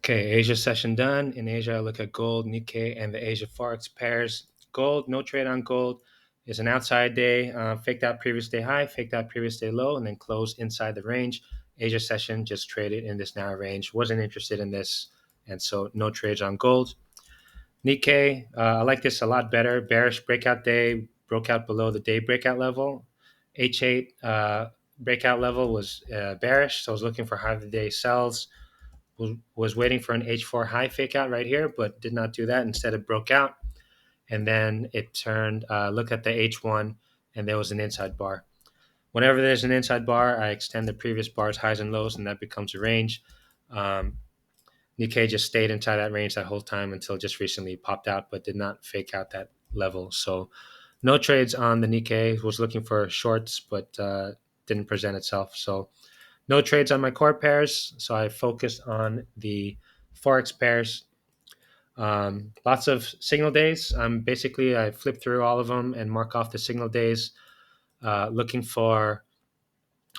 Okay, Asia session done. In Asia, I look at gold, Nikkei, and the Asia Forex pairs. Gold, no trade on gold. Is an outside day, faked out previous day high, faked out previous day low, and then closed inside the range. Asia session just traded in this narrow range. Wasn't interested in this, and so no trades on gold. Nikkei, I like this a lot better. Bearish breakout day, broke out below the day breakout level. H8 breakout level was bearish, so I was looking for high of the day sells. Was waiting for an H4 high fake out right here, but did not do that. Instead, it broke out, and then it turned. Look at the H1, and there was an inside bar. Whenever there's an inside bar, I extend the previous bar's highs and lows, and that becomes a range. Um, Nikkei just stayed inside that range that whole time until just recently popped out, but did not fake out that level. So no trades on the Nikkei. Was looking for shorts, but didn't present itself. So no trades on my core pairs. So I focused on the Forex pairs. Lots of signal days. Basically, I flip through all of them and mark off the signal days, looking for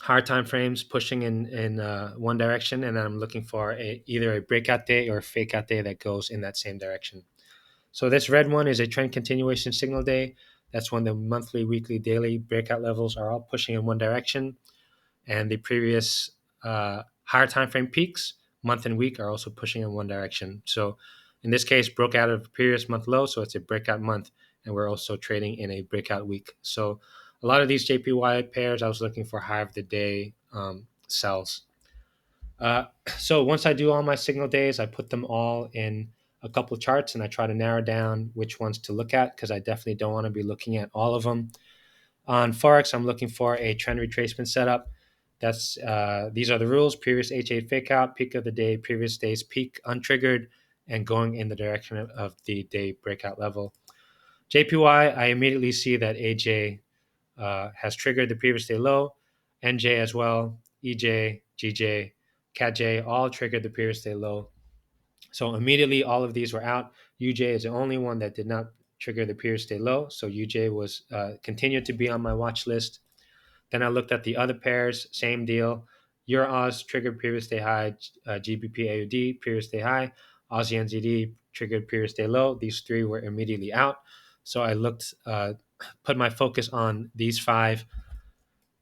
hard time frames pushing in one direction, and then I'm looking for either a breakout day or a fake out day that goes in that same direction. So this red one is a trend continuation signal day. That's when the monthly, weekly, daily breakout levels are all pushing in one direction, and the previous higher time frame peaks, month and week, are also pushing in one direction. So in this case, broke out of previous month low, so it's a breakout month, and we're also trading in a breakout week. So a lot of these JPY pairs, I was looking for high of the day sells. Uh, so once I do all my signal days, I put them all in a couple of charts, and I try to narrow down which ones to look at because I definitely don't want to be looking at all of them. On Forex, I'm looking for a trend retracement setup. That's these are the rules: previous H8 fake out, peak of the day, previous day's peak untriggered, and going in the direction of the day breakout level. JPY, I immediately see that AJ has triggered the previous day low, NJ as well, EJ, GJ, CADJ all triggered the previous day low. So immediately all of these were out. UJ is the only one that did not trigger the previous day low. So UJ was continued to be on my watch list. Then I looked at the other pairs, same deal. Euro Oz triggered previous day high, GBP AUD previous day high, Aussie NZD triggered previous day low. These three were immediately out. So I put my focus on these five.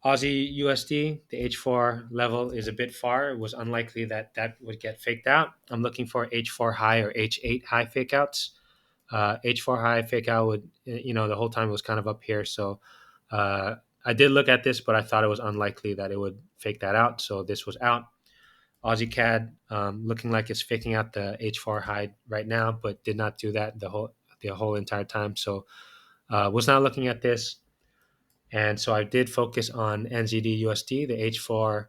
Aussie USD, the H4 level is a bit far. It was unlikely that that would get faked out. I'm looking for H4 high or H8 high fake outs. H4 high fake out would, the whole time it was kind of up here. So I did look at this, but I thought it was unlikely that it would fake that out. So this was out. Aussie CAD looking like it's faking out the H4 high right now, but did not do that the whole entire time. So was not looking at this. And so I did focus on NZDUSD, the H4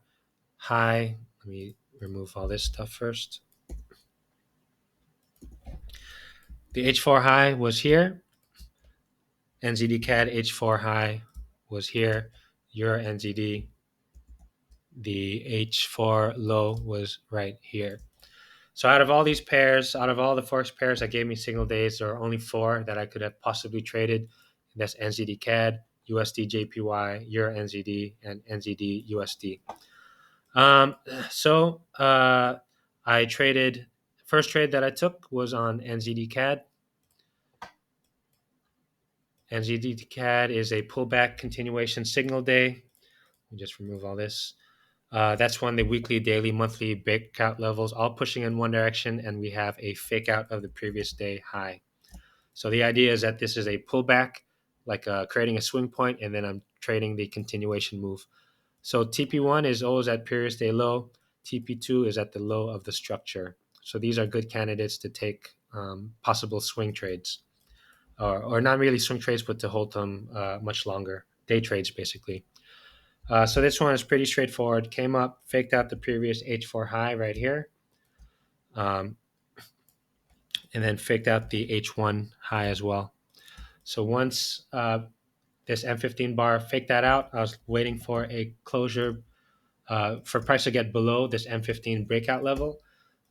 high. Let me remove all this stuff first. The H4 high was here. NZDCAD H4 high was here. Euro NZD, the H4 low was right here. So out of all these pairs, out of all the Forex pairs that gave me signal days, there are only four that I could have possibly traded. That's NZD CAD, USD JPY, Euro NZD, and NZD USD. Um, so I traded. First trade that I took was on NZD CAD. NZD CAD is a pullback continuation signal day. Let me just remove all this. That's when the weekly, daily, monthly breakout levels all pushing in one direction, and we have a fake out of the previous day high. So the idea is that this is a pullback, like creating a swing point, and then I'm trading the continuation move. So TP1 is always at previous day low. TP2 is at the low of the structure. So these are good candidates to take possible swing trades, or not really swing trades, but to hold them much longer. Day trades, basically. So this one is pretty straightforward. Came up, faked out the previous H4 high right here, um, and then faked out the H1 high as well. So once this M15 bar faked that out, I was waiting for a closure for price to get below this M15 breakout level.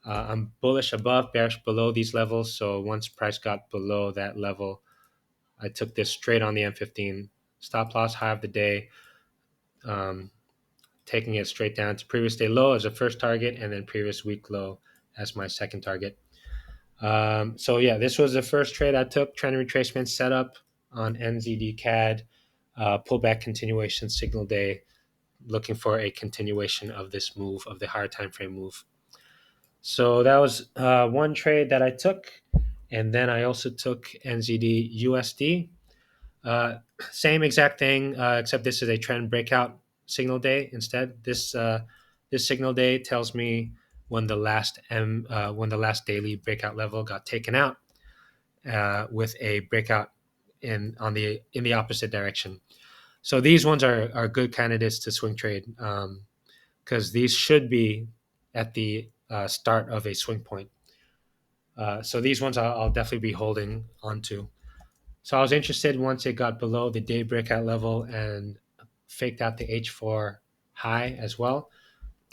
I'm bullish above, bearish below these levels. So once price got below that level, I took this straight on the M15. Stop loss high of the day, um, taking it straight down to previous day low as a first target, and then previous week low as my second target. So yeah, this was the first trade I took. Trend retracement setup on NZDCAD, pullback continuation signal day, looking for a continuation of this move, of the higher time frame move. So that was one trade that I took, and then I also took NZDUSD. Uh, Same exact thing, except this is a trend breakout signal day instead. This signal day tells me when when the last daily breakout level got taken out, with a breakout in the opposite direction. So these ones are good candidates to swing trade, because these should be at the start of a swing point. So these ones I'll definitely be holding onto. So I was interested once it got below the day breakout level and faked out the H4 high as well.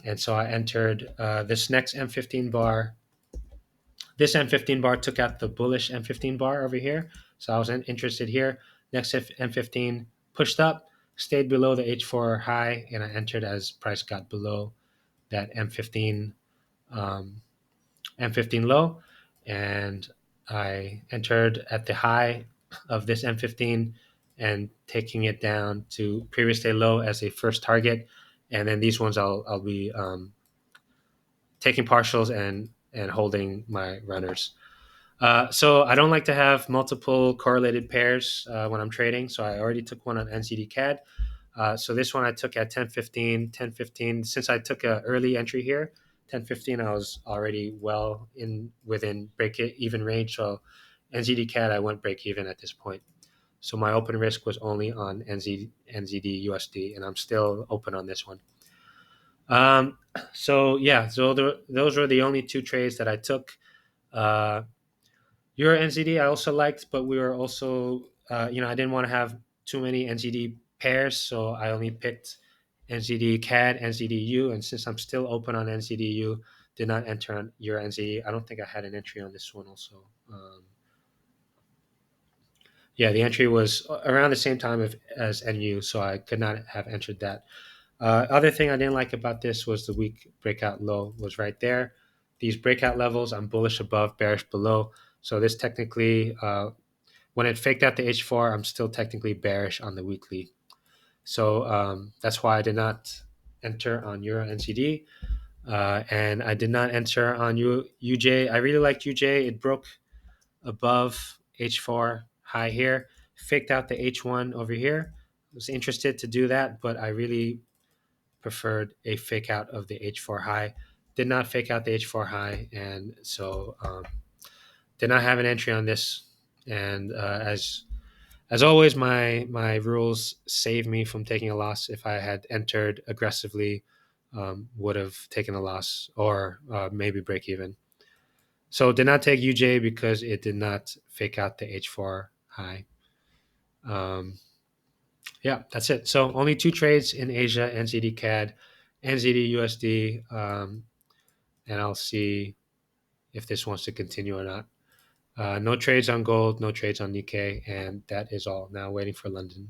And so I entered this next M15 bar. This M15 bar took out the bullish M15 bar over here. So I was interested here. Next M15 pushed up, stayed below the H4 high, and I entered as price got below that um, M15 low. And I entered at the high of this M15 and taking it down to previous day low as a first target. And then these ones I'll be taking partials and holding my runners. So I don't like to have multiple correlated pairs when I'm trading. So I already took one on NZDCAD. So this one I took at 10:15, 10:15. Since I took an early entry here, 10:15, I was already well in within break even range. So NZDCAD, I went break even at this point. So my open risk was only on NZD USD, and I'm still open on this one. So yeah, those were the only two trades that I took. Uh, Euro NZD I also liked, but we were also, I didn't want to have too many NZD pairs, so I only picked NZD CAD, NZDU, and since I'm still open on NZDU, did not enter on Euro NZD. I don't think I had an entry on this one also. Yeah, the entry was around the same time as NU, so I could not have entered that. Other thing I didn't like about this was the weak breakout low was right there. These breakout levels, I'm bullish above, bearish below. So this technically, when it faked out the H4, I'm still technically bearish on the weekly. So that's why I did not enter on Euro NCD. And I did not enter on UJ. I really liked UJ. It broke above H4 high here, faked out the H1 over here. I was interested to do that, but I really preferred a fake out of the H4 high. Did not fake out the H4 high, and so did not have an entry on this. And as always, my rules save me from taking a loss. If I had entered aggressively, would have taken a loss or maybe break even. So did not take UJ because it did not fake out the H4 high. Yeah, that's it. So only two trades in Asia: NZD CAD, NZD USD, and I'll see if this wants to continue or not. No trades on gold, no trades on Nikkei, and that is all. Now waiting for London.